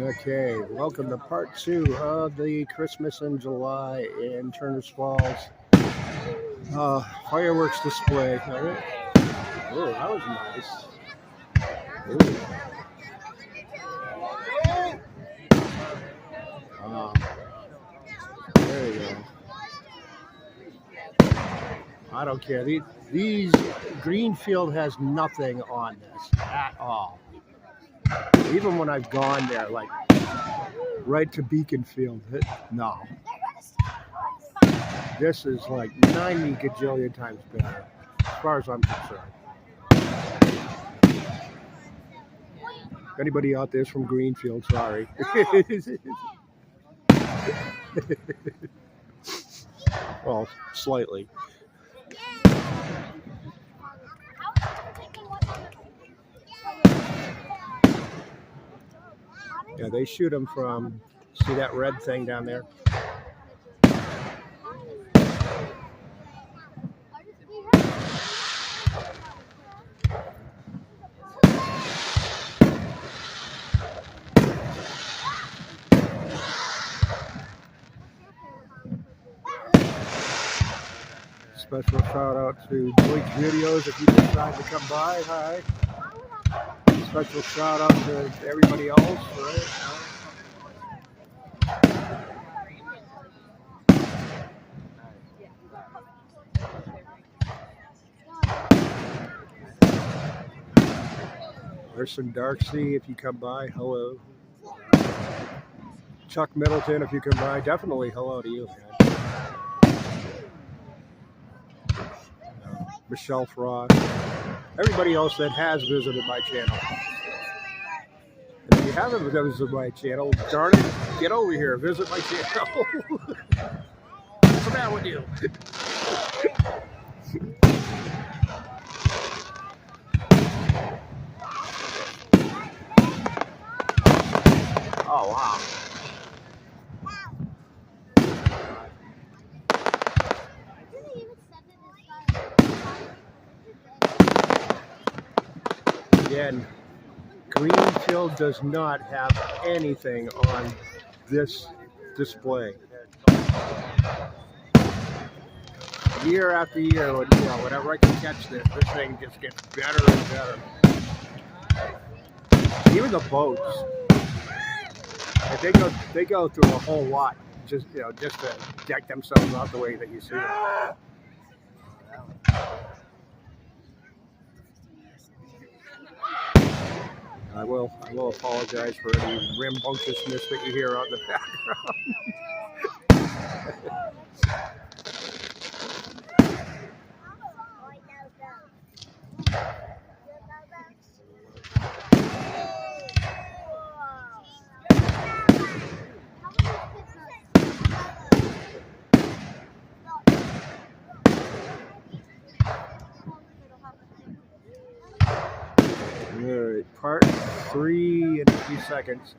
Okay, welcome to part 2 of the Christmas in July in Turners Falls fireworks display. Oh, that was nice. Ooh. There you go. I don't care. These Greenfield has nothing on this at all. Even when I've gone there, like right to Beaconfield, no. This is like 90 gajillion times better, as far as I'm concerned. If anybody out there is from Greenfield, sorry. Well, slightly. Yeah, they shoot them from, see that red thing down there? Special shout out to Blake's Videos if you decide to come by. Hi. Special shout out to everybody else, right? Arson Darksea, if you come by, hello. Chuck Middleton, if you come by, definitely hello to you, man. Michelle Frost, everybody else that has visited my channel. And if you haven't visited my channel, darn it, get over here, visit my channel. What's the matter with you? Oh, wow. Again, Greenfield does not have anything on this display. Year after year, whenever I can catch this thing just gets better and better. Even the boats, they go through a whole lot just to deck themselves out the way that you see them. I will apologize for any rambunctiousness that you hear out in the background. All right, part 3 in a few seconds.